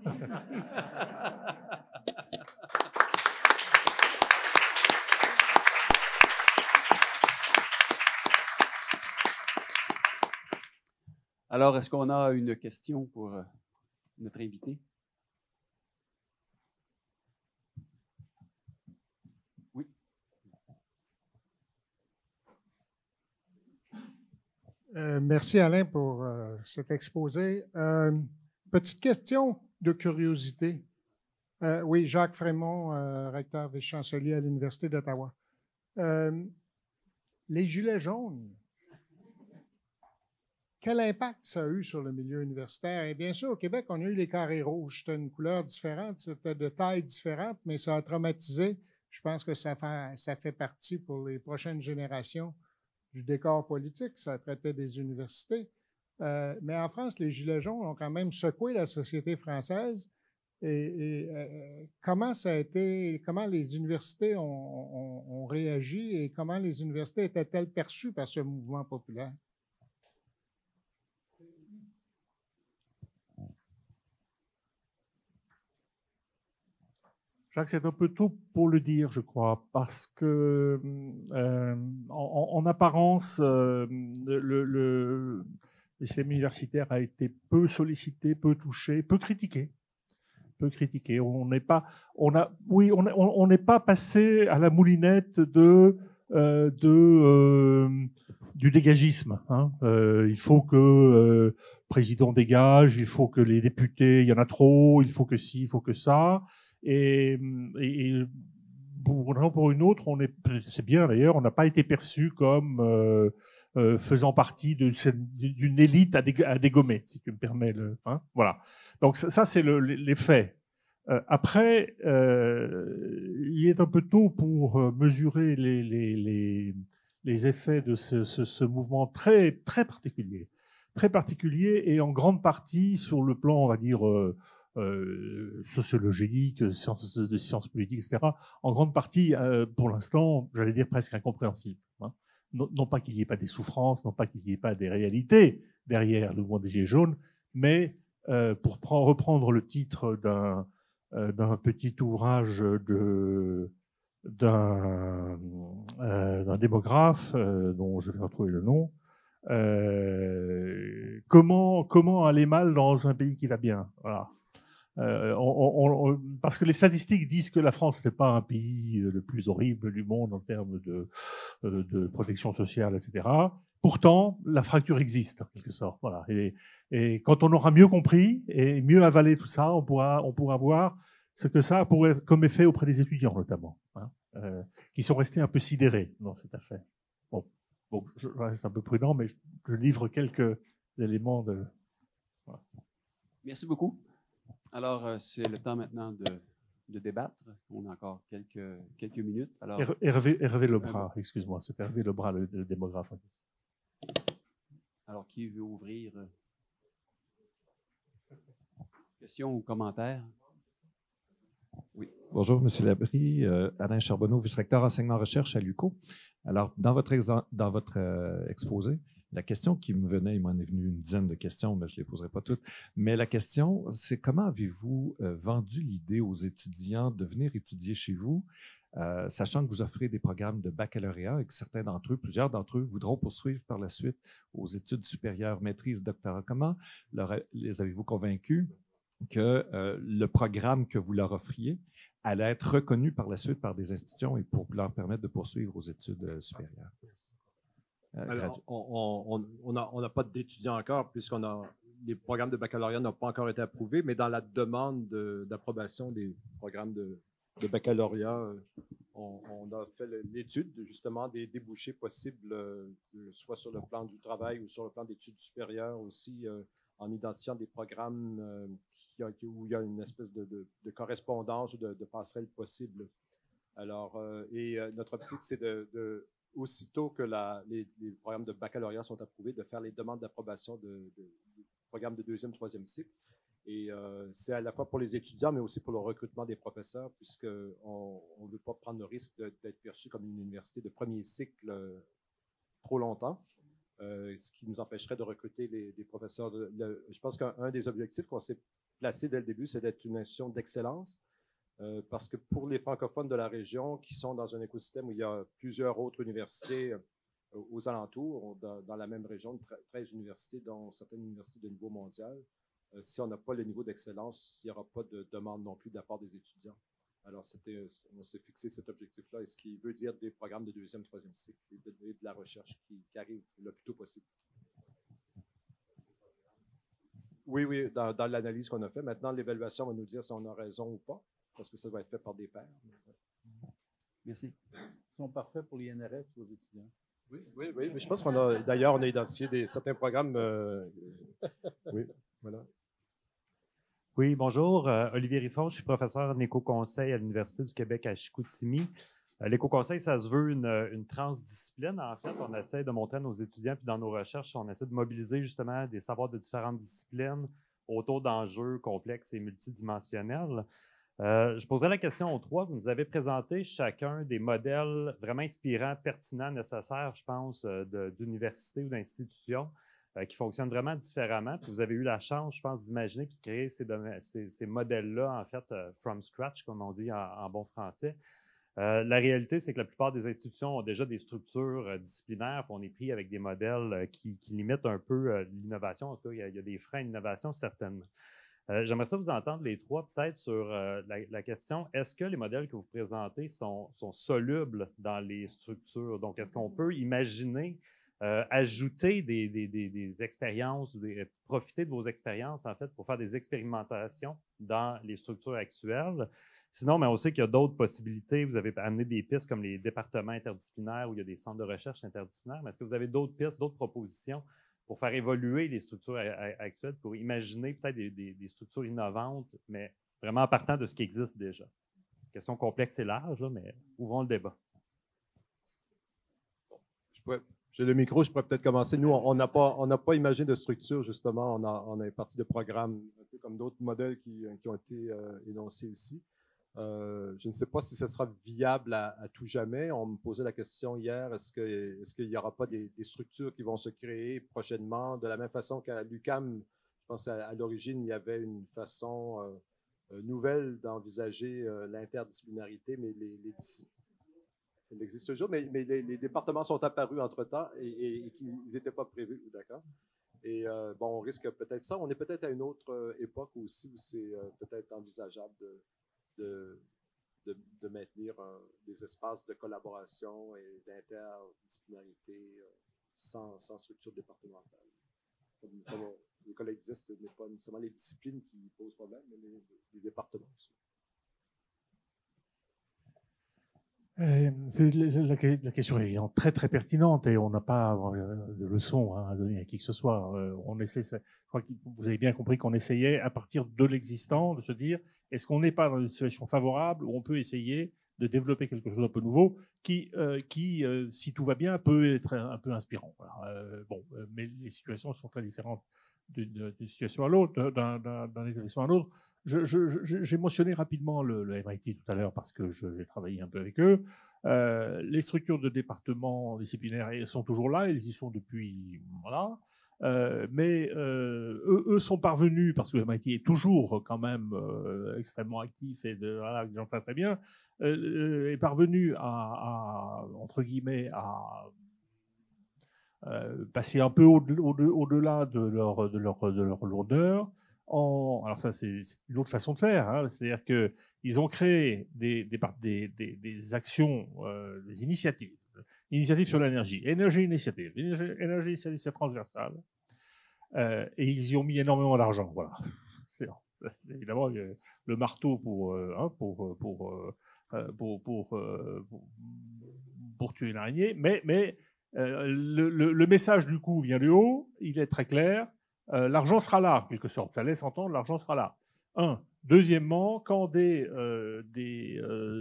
Alors, est-ce qu'on a une question pour notre invité? Oui. Merci Alain pour cet exposé. Petite question de curiosité. Oui, Jacques Frémont, recteur vice-chancelier à l'Université d'Ottawa. Les gilets jaunes, quel impact ça a eu sur le milieu universitaire? Et bien sûr, au Québec, on a eu les carrés rouges. C'était une couleur différente, c'était de taille différente, mais ça a traumatisé. Je pense que ça fait partie pour les prochaines générations du décor politique. Ça traitait des universités. Mais en France, les gilets jaunes ont quand même secoué la société française. Comment ça a été, comment les universités ont réagi et comment les universités étaient-elles perçues par ce mouvement populaire? Jacques, c'est un peu tôt pour le dire, je crois, parce que en apparence, le système universitaire a été peu sollicité, peu touché, peu critiqué. On n'est pas passé à la moulinette du dégagisme. Hein. Il faut que le président dégage, il faut que les députés, il y en a trop, il faut que ci, il faut que ça. Et pour une autre, c'est bien d'ailleurs, on n'a pas été perçu comme faisant partie d'une élite à dégommer, si tu me permets. Voilà. Donc ça c'est les faits. Après, il est un peu tôt pour mesurer les effets de ce mouvement très très particulier et en grande partie sur le plan, on va dire, sociologique, sciences politiques, etc. En grande partie, pour l'instant, j'allais dire presque incompréhensible. Hein. Non pas qu'il n'y ait pas des souffrances, non pas qu'il n'y ait pas des réalités derrière le mouvement des Gilets jaunes, mais pour reprendre le titre d'un petit ouvrage d'un démographe dont je vais retrouver le nom, comment aller mal dans un pays qui va bien. Voilà. Parce que les statistiques disent que la France n'est pas un pays le plus horrible du monde en termes de protection sociale, etc. Pourtant, la fracture existe en quelque sorte. Voilà. Et quand on aura mieux compris et mieux avalé tout ça, on pourra voir ce que ça a comme effet auprès des étudiants notamment, hein, qui sont restés un peu sidérés dans cette affaire. Bon, je reste un peu prudent, mais je livre quelques éléments de... Voilà. Merci beaucoup. Alors, c'est le temps maintenant de débattre. On a encore quelques minutes. Alors, Hervé Lebras, excuse-moi, c'est Hervé Lebras, le démographe. Alors, qui veut ouvrir? Questions ou commentaires? Oui. Bonjour, M. Labrie. Alain Charbonneau, vice-recteur enseignement-recherche à l'UQO. Alors, dans votre exposé, la question qui me venait, il m'en est venu une dizaine de questions, mais je ne les poserai pas toutes. Mais la question, c'est comment avez-vous vendu l'idée aux étudiants de venir étudier chez vous, sachant que vous offrez des programmes de baccalauréat et que certains d'entre eux, plusieurs d'entre eux, voudront poursuivre par la suite aux études supérieures, maîtrise, doctorat. Comment les avez-vous convaincus que le programme que vous leur offriez allait être reconnu par la suite par des institutions et pour leur permettre de poursuivre aux études supérieures? Alors, on n'a pas d'étudiants encore, les programmes de baccalauréat n'ont pas encore été approuvés, mais dans la demande d'approbation des programmes de baccalauréat, on a fait l'étude justement des débouchés possibles, soit sur le plan du travail ou sur le plan d'études supérieures aussi, en identifiant des programmes où il y a une espèce de correspondance ou de passerelle possible Alors, notre optique, c'est aussitôt que les programmes de baccalauréat sont approuvés, de faire les demandes d'approbation du programme de deuxième, troisième cycle. Et c'est à la fois pour les étudiants, mais aussi pour le recrutement des professeurs, puisqu'on ne veut pas prendre le risque d'être perçu comme une université de premier cycle trop longtemps, ce qui nous empêcherait de recruter des professeurs. Je pense qu'un des objectifs qu'on s'est placé dès le début, c'est d'être une institution d'excellence, parce que pour les francophones de la région qui sont dans un écosystème où il y a plusieurs autres universités aux alentours, dans la même région, 13 universités, dont certaines universités de niveau mondial, si on n'a pas le niveau d'excellence, il n'y aura pas de demande non plus de la part des étudiants. Alors, on s'est fixé cet objectif-là, et ce qui veut dire des programmes de deuxième, troisième cycle et de la recherche qui arrive le plus tôt possible. Oui, dans l'analyse qu'on a fait. Maintenant, l'évaluation va nous dire si on a raison ou pas, parce que ça va être fait par des pairs. Merci. Ils sont parfaits pour l'INRS, vos étudiants. Oui. Mais je pense on a identifié certains programmes. Oui, voilà. Oui, bonjour. Olivier Riffon, je suis professeur en éco-conseil à l'Université du Québec à Chicoutimi. L'éco-conseil, ça se veut une transdiscipline. En fait, on essaie de montrer à nos étudiants, puis dans nos recherches, on essaie de mobiliser justement des savoirs de différentes disciplines autour d'enjeux complexes et multidimensionnels. Je posais la question aux trois. Vous nous avez présenté chacun des modèles vraiment inspirants, pertinents, nécessaires, je pense, d'universités ou d'institutions qui fonctionnent vraiment différemment. Puis vous avez eu la chance, je pense, d'imaginer puis de créer ces modèles-là, en fait, from scratch, comme on dit en bon français. La réalité, c'est que la plupart des institutions ont déjà des structures disciplinaires, puis on est pris avec des modèles qui limitent un peu l'innovation. En tout cas, il y a des freins à l'innovation, certainement. J'aimerais ça vous entendre, les trois, peut-être sur la question, est-ce que les modèles que vous présentez sont solubles dans les structures? Donc, est-ce qu'on peut imaginer ajouter des expériences, profiter de vos expériences, en fait, pour faire des expérimentations dans les structures actuelles? Sinon, mais on sait qu'il y a d'autres possibilités. Vous avez amené des pistes comme les départements interdisciplinaires où il y a des centres de recherche interdisciplinaires. Mais est-ce que vous avez d'autres pistes, d'autres propositions pour faire évoluer les structures actuelles, pour imaginer peut-être des structures innovantes, mais vraiment en partant de ce qui existe déjà? Question complexe et large, là, mais ouvrons le débat. J'ai le micro, je pourrais peut-être commencer. Nous, on n'a pas imaginé de structure, justement. On est parti de programmes, un peu comme d'autres modèles qui ont été énoncés ici. Je ne sais pas si ce sera viable à tout jamais. On me posait la question hier, est-ce qu'il n'y aura pas des structures qui vont se créer prochainement, de la même façon qu'à l'UQAM, je pense à l'origine, il y avait une façon nouvelle d'envisager l'interdisciplinarité, mais elle existe toujours, mais les départements sont apparus entre-temps et qu'ils n'étaient pas prévus, d'accord? Et bon, on risque peut-être ça. On est peut-être à une autre époque aussi où c'est peut-être envisageable de maintenir des espaces de collaboration et d'interdisciplinarité sans structure départementale. Comme les collègues disent, ce n'est pas nécessairement les disciplines qui posent problème, mais les départements aussi. La question est évidemment très très pertinente et on n'a pas de leçon à donner à qui que ce soit. Je crois que vous avez bien compris qu'on essayait à partir de l'existant de se dire est-ce qu'on n'est pas dans une situation favorable où on peut essayer de développer quelque chose d'un peu nouveau qui si tout va bien, peut être un peu inspirant. Mais les situations sont très différentes d'une situation à l'autre, d'un établissement à l'autre. J'ai mentionné rapidement le MIT tout à l'heure parce que j'ai travaillé un peu avec eux. Les structures de départements disciplinaires sont toujours là, elles y sont depuis, voilà. Mais eux sont parvenus, parce que le MIT est toujours quand même extrêmement actif et ils en font très bien, est parvenu à entre guillemets, à passer un peu au-delà de leur lourdeur. Alors ça, c'est une autre façon de faire, hein. C'est-à-dire qu'ils ont créé des actions, des initiatives. Initiative sur l'énergie. Énergie initiative, c'est transversal. Et ils y ont mis énormément d'argent. Voilà. C'est évidemment le marteau pour tuer une araignée. Mais le message du coup vient du haut. Il est très clair. L'argent sera là, en quelque sorte. Ça laisse entendre l'argent sera là. Un. Deuxièmement, quand des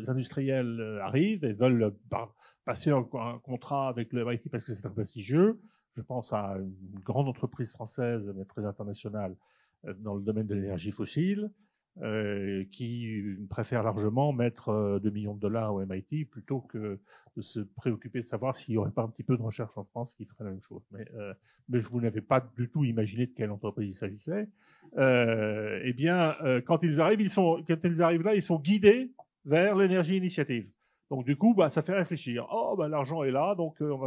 industriels arrivent et veulent passer un contrat avec le MIT parce que c'est très prestigieux, je pense à une grande entreprise française, mais très internationale, dans le domaine de l'énergie fossile, qui préfère largement mettre 2 millions de dollars au MIT plutôt que de se préoccuper de savoir s'il n'y aurait pas un petit peu de recherche en France qui ferait la même chose. Mais je vous n'avais pas du tout imaginé de quelle entreprise il s'agissait. Eh bien, quand ils arrivent là, ils sont guidés vers l'énergie initiative. Donc du coup, ça fait réfléchir. Oh, l'argent est là, donc on va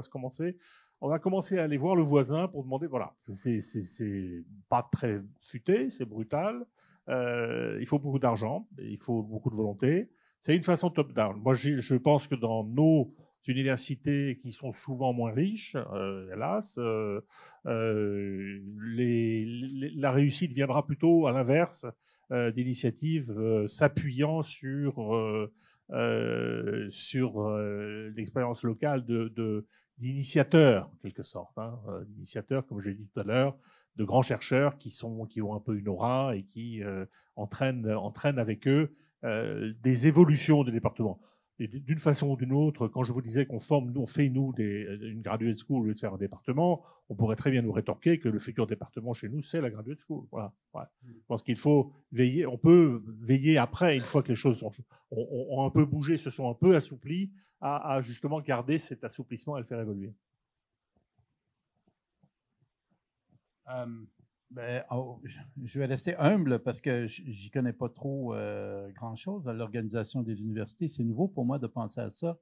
commencer à aller voir le voisin pour demander, voilà, c'est pas très futé, c'est brutal. Il faut beaucoup d'argent, il faut beaucoup de volonté. C'est une façon top-down. Moi, je pense que dans nos universités qui sont souvent moins riches, hélas, la réussite viendra plutôt à l'inverse d'initiatives s'appuyant sur l'expérience locale d'initiateurs, en quelque sorte. D'initiateurs, comme j'ai dit tout à l'heure, de grands chercheurs qui ont un peu une aura et qui entraînent avec eux des évolutions des départements. Et d'une façon ou d'une autre, quand je vous disais qu'on fait une graduate school au lieu de faire un département, on pourrait très bien nous rétorquer que le futur département chez nous, c'est la graduate school. Voilà. Ouais. Je pense qu'il faut veiller, on peut veiller après, une fois que les choses ont un peu bougé, se sont un peu assouplies, à justement garder cet assouplissement et le faire évoluer. Je vais rester humble parce que j'y connais pas trop grand-chose à l'organisation des universités. C'est nouveau pour moi de penser à ça.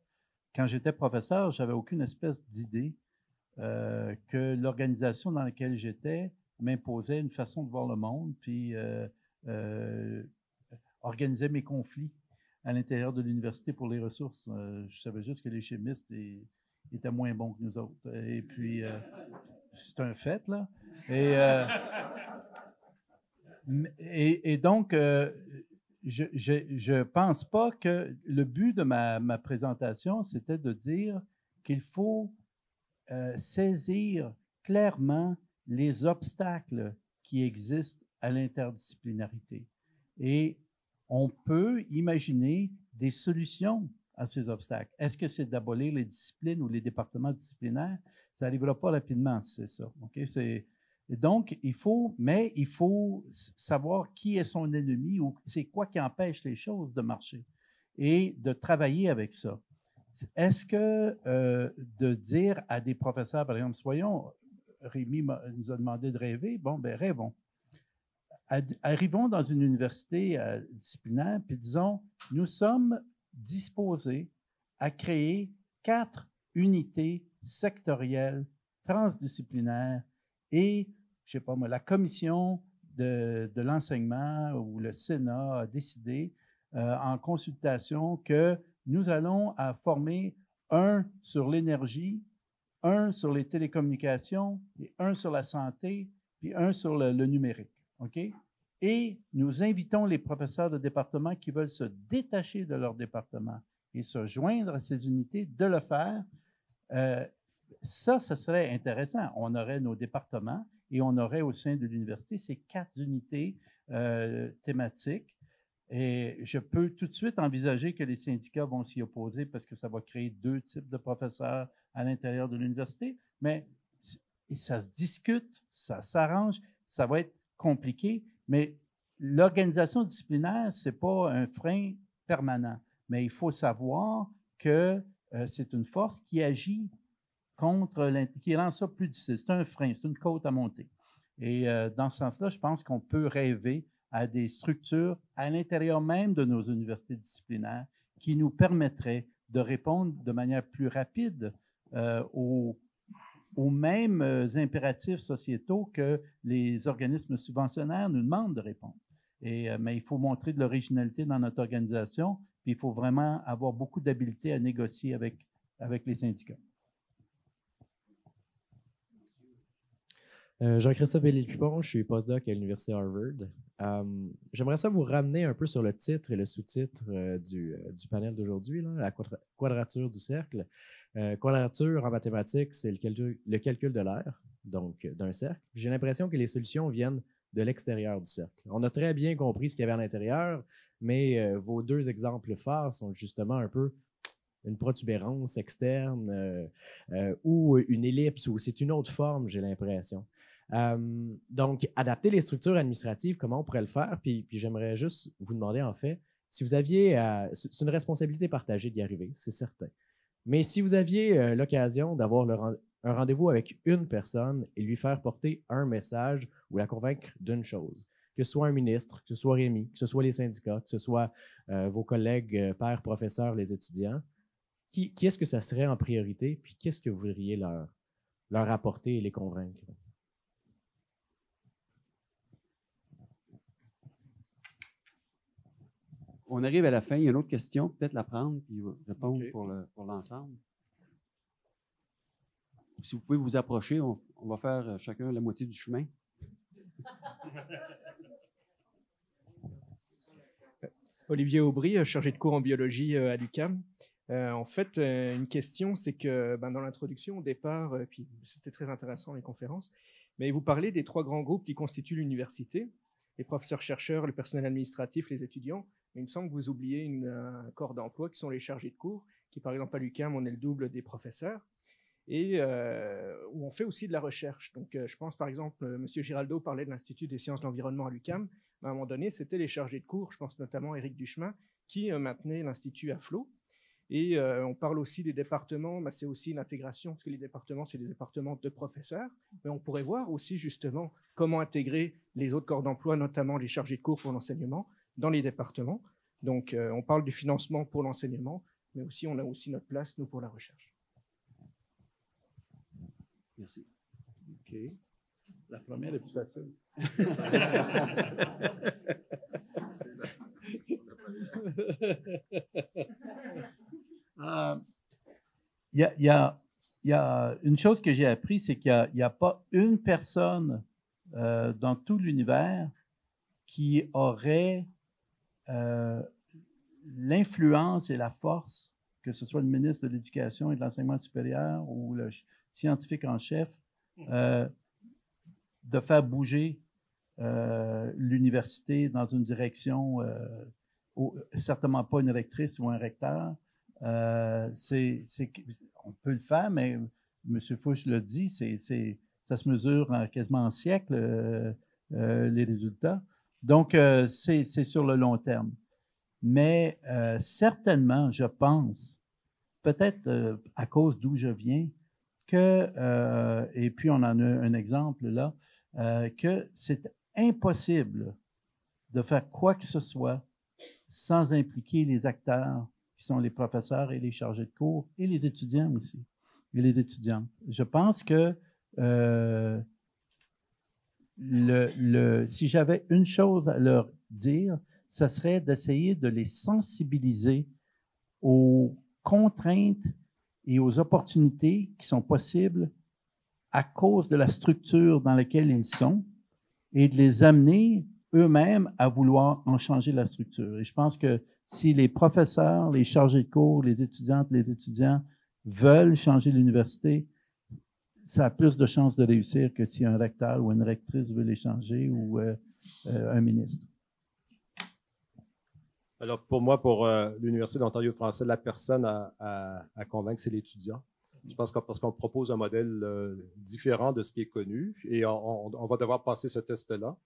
Quand j'étais professeur, j'avais aucune espèce d'idée que l'organisation dans laquelle j'étais m'imposait une façon de voir le monde, puis organisait mes conflits à l'intérieur de l'université pour les ressources. Je savais juste que les chimistes étaient moins bons que nous autres. Et puis, c'est un fait, là. Et donc, je pense pas que le but de ma présentation, c'était de dire qu'il faut saisir clairement les obstacles qui existent à l'interdisciplinarité. Et on peut imaginer des solutions à ces obstacles. Est-ce que c'est d'abolir les disciplines ou les départements disciplinaires? Ça n'arrivera pas rapidement si c'est ça. Okay? Donc, il faut savoir qui est son ennemi ou c'est quoi qui empêche les choses de marcher et de travailler avec ça. Est-ce que de dire à des professeurs, par exemple, Rémi nous a demandé de rêver, rêvons. Arrivons dans une université disciplinaire, puis disons, nous sommes disposés à créer 4 unités sectorielles, transdisciplinaires et, je ne sais pas moi, la commission de l'enseignement ou le Sénat a décidé en consultation que nous allons former un sur l'énergie, un sur les télécommunications, et un sur la santé, puis un sur le numérique. OK? Et nous invitons les professeurs de département qui veulent se détacher de leur département et se joindre à ces unités de le faire. Ça serait intéressant. On aurait nos départements et on aurait au sein de l'université ces 4 unités thématiques. Et je peux tout de suite envisager que les syndicats vont s'y opposer parce que ça va créer 2 types de professeurs à l'intérieur de l'université. Mais ça se discute, ça s'arrange, ça va être compliqué. Mais l'organisation disciplinaire, ce n'est pas un frein permanent. Mais il faut savoir que c'est une force qui agit qui rend ça plus difficile. C'est un frein, c'est une côte à monter. Et dans ce sens-là, je pense qu'on peut rêver à des structures à l'intérieur même de nos universités disciplinaires qui nous permettraient de répondre de manière plus rapide aux mêmes impératifs sociétaux que les organismes subventionnaires nous demandent de répondre. Mais il faut montrer de l'originalité dans notre organisation, puis il faut vraiment avoir beaucoup d'habileté à négocier avec les syndicats. Jean-Christophe Bellil-Pupon, je suis postdoc à l'Université Harvard. J'aimerais ça vous ramener un peu sur le titre et le sous-titre du panel d'aujourd'hui, la quadrature du cercle. Quadrature en mathématiques, c'est le calcul de l'aire, donc d'un cercle. J'ai l'impression que les solutions viennent de l'extérieur du cercle. On a très bien compris ce qu'il y avait à l'intérieur, mais vos deux exemples phares sont justement un peu une protubérance externe ou une ellipse, ou c'est une autre forme, j'ai l'impression. Donc, adapter les structures administratives, comment on pourrait le faire? Puis j'aimerais juste vous demander, en fait, si vous aviez... c'est une responsabilité partagée d'y arriver, c'est certain. Mais si vous aviez l'occasion d'avoir un rendez-vous avec une personne et lui faire porter un message ou la convaincre d'une chose, que ce soit un ministre, que ce soit Rémi, que ce soit les syndicats, que ce soit vos collègues, pairs, professeurs, les étudiants, qui est-ce que ça serait en priorité, puis qu'est-ce que vous voudriez leur apporter et les convaincre? On arrive à la fin. Il y a une autre question, peut-être la prendre puis répondre pour l'ensemble. Si vous pouvez vous approcher, on va faire chacun la moitié du chemin. Olivier Aubry, chargé de cours en biologie à l'UQAM. En fait, une question, c'est que dans l'introduction, au départ, puis c'était très intéressant les conférences, mais vous parlez des 3 grands groupes qui constituent l'université, les professeurs-chercheurs, le personnel administratif, les étudiants. Mais il me semble que vous oubliez un corps d'emploi qui sont les chargés de cours, qui par exemple à l'UQAM, on est le double des professeurs, et où on fait aussi de la recherche. Donc je pense par exemple, M. Giraldo parlait de l'Institut des sciences de l'environnement à l'UQAM, mais à un moment donné, c'était les chargés de cours, je pense notamment Éric Duchemin, qui maintenait l'Institut à flot. Et on parle aussi des départements, c'est aussi une intégration, parce que les départements, c'est des départements de professeurs, mais on pourrait voir aussi justement comment intégrer les autres corps d'emploi, notamment les chargés de cours pour l'enseignement, dans les départements. Donc on parle du financement pour l'enseignement, mais aussi on a aussi notre place, nous, pour la recherche. Merci. OK. La première est plus facile. Il y a une chose que j'ai appris, c'est qu'il n'y a pas une personne dans tout l'univers qui aurait l'influence et la force, que ce soit le ministre de l'Éducation et de l'Enseignement supérieur ou le scientifique en chef, de faire bouger l'université dans une direction, certainement pas une rectrice ou un recteur. On peut le faire, mais M. Fouche l'a dit, ça se mesure quasiment en siècles, les résultats. Donc, c'est sur le long terme. Mais certainement, je pense, peut-être à cause d'où je viens, et puis on en a un exemple là, que c'est impossible de faire quoi que ce soit sans impliquer les acteurs qui sont les professeurs et les chargés de cours et les étudiants aussi, et les étudiantes. Je pense que si j'avais une chose à leur dire, ce serait d'essayer de les sensibiliser aux contraintes et aux opportunités qui sont possibles à cause de la structure dans laquelle ils sont et de les amener eux-mêmes à vouloir en changer la structure. Et je pense que si les professeurs, les chargés de cours, les étudiantes, les étudiants veulent changer l'université, ça a plus de chances de réussir que si un recteur ou une rectrice veut les changer ou un ministre. Alors, pour moi, pour l'Université de l'Ontario français, la personne à convaincre, c'est l'étudiant. Je pense que parce qu'on propose un modèle différent de ce qui est connu et on va devoir passer ce test-là.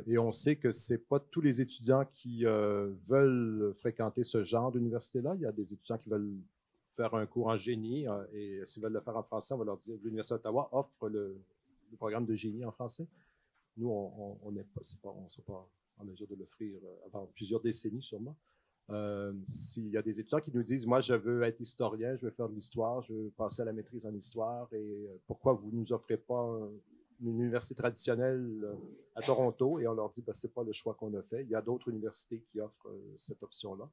Et on sait que ce n'est pas tous les étudiants qui veulent fréquenter ce genre d'université-là. Il y a des étudiants qui veulent faire un cours en génie et s'ils veulent le faire en français, on va leur dire que l'Université d'Ottawa offre le programme de génie en français. Nous, on ne sera pas en mesure de l'offrir avant plusieurs décennies sûrement. S'il y a des étudiants qui nous disent « Moi, je veux être historien, je veux faire de l'histoire, je veux passer à la maîtrise en histoire et pourquoi vous ne nous offrez pas une université traditionnelle à Toronto? » Et on leur dit « Ce n'est pas le choix qu'on a fait. Il y a d'autres universités qui offrent cette option-là. »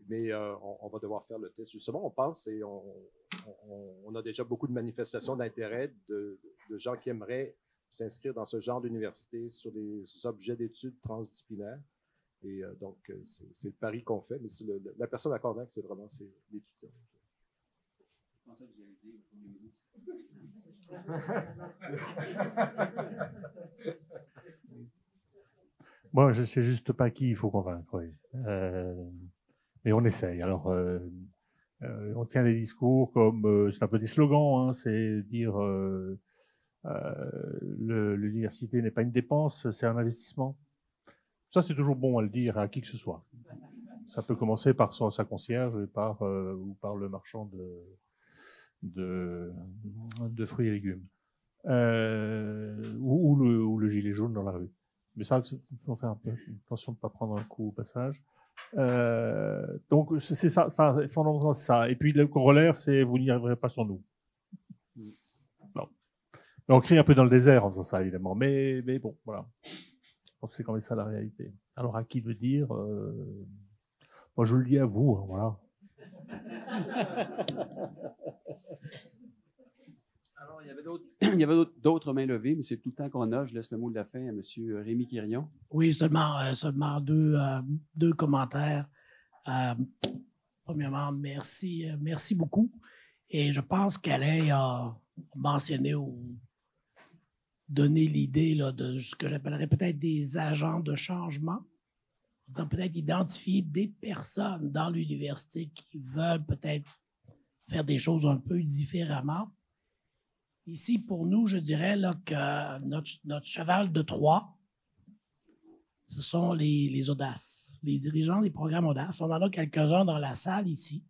Mais on va devoir faire le test. Justement, on pense et on a déjà beaucoup de manifestations d'intérêt de gens qui aimeraient s'inscrire dans ce genre d'université sur des objets d'études transdisciplinaires. Et donc, c'est le pari qu'on fait, mais la personne à convaincre, c'est vraiment l'étudiant. Moi, je ne sais juste pas qui il faut convaincre. Oui. Mais on essaye. Alors, on tient des discours comme, c'est un peu des slogans, hein, c'est dire l'université n'est pas une dépense, c'est un investissement. Ça, c'est toujours bon à le dire à qui que ce soit. Ça peut commencer par sa concierge et ou par le marchand de fruits et légumes. Ou le gilet jaune dans la rue. Mais ça, il faut faire un peu attention de ne pas prendre un coup au passage. Donc, c'est ça, enfin, fondamentalement, c'est ça. Et puis, le corollaire, c'est vous n'y arriverez pas sans nous. Non. Mais on crie un peu dans le désert en faisant ça, évidemment. Mais bon, voilà. Je pense que c'est quand même ça la réalité. Alors, à qui le dire moi, je le dis à vous, hein, voilà. Alors, il y avait d'autres mains levées, mais c'est tout le temps qu'on a. Je laisse le mot de la fin à M. Rémi Quirion. Oui, seulement deux commentaires. Premièrement, merci beaucoup. Et je pense qu'Alain a mentionné ou donné l'idée là, de ce que j'appellerais peut-être des agents de changement. On va peut-être identifier des personnes dans l'université qui veulent peut-être faire des choses un peu différemment. Ici, pour nous, je dirais là, que notre cheval de Troie, ce sont les audaces, les dirigeants des programmes audaces. On en a quelques-uns dans la salle ici.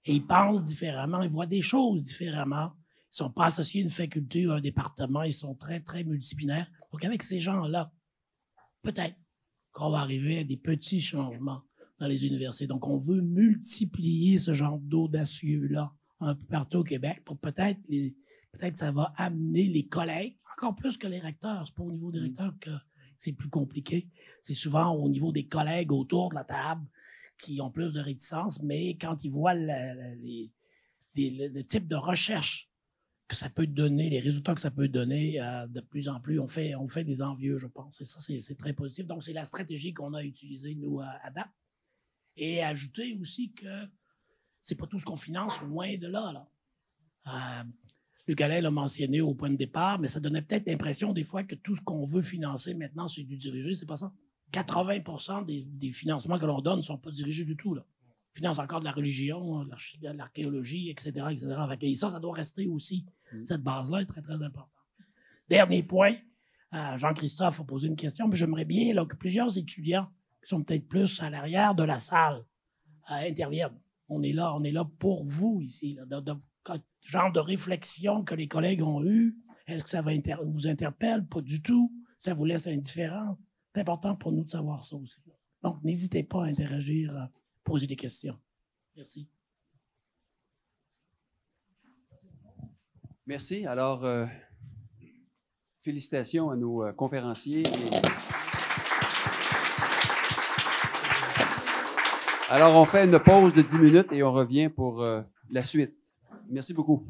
Et ils pensent différemment, ils voient des choses différemment. Ils ne sont pas associés à une faculté ou à un département, ils sont très, très multidisciplinaires. Donc, avec ces gens-là, peut-être qu'on va arriver à des petits changements dans les universités. Donc, on veut multiplier ce genre d'audacieux-là un peu partout au Québec pour peut-être ça va amener les collègues, encore plus que les recteurs. C'est pas au niveau des recteurs que c'est plus compliqué. C'est souvent au niveau des collègues autour de la table qui ont plus de réticence, mais quand ils voient le type de recherche que ça peut donner, les résultats que ça peut donner, de plus en plus, on fait des envieux, je pense. Et ça, c'est très positif. Donc, c'est la stratégie qu'on a utilisée, nous, à date. Et ajouter aussi que c'est pas tout ce qu'on finance, loin de là. Luc Alain l'a mentionné au point de départ, mais ça donnait peut-être l'impression des fois que tout ce qu'on veut financer maintenant, c'est du dirigé. C'est pas ça. 80% des financements que l'on donne ne sont pas dirigés du tout, là. On finance encore de la religion, de l'archéologie, etc., etc. Et ça doit rester aussi. Cette base-là est très, très importante. Dernier point, Jean-Christophe a posé une question, mais j'aimerais bien là, que plusieurs étudiants qui sont peut-être plus à l'arrière de la salle interviennent. On est là pour vous ici, là, genre de réflexion que les collègues ont eue. Est-ce que ça vous interpelle? Pas du tout. Ça vous laisse indifférent? C'est important pour nous de savoir ça aussi. Donc, n'hésitez pas à interagir, à poser des questions. Merci. Merci. Alors, félicitations à nos conférenciers. Alors, on fait une pause de 10 minutes et on revient pour la suite. Merci beaucoup.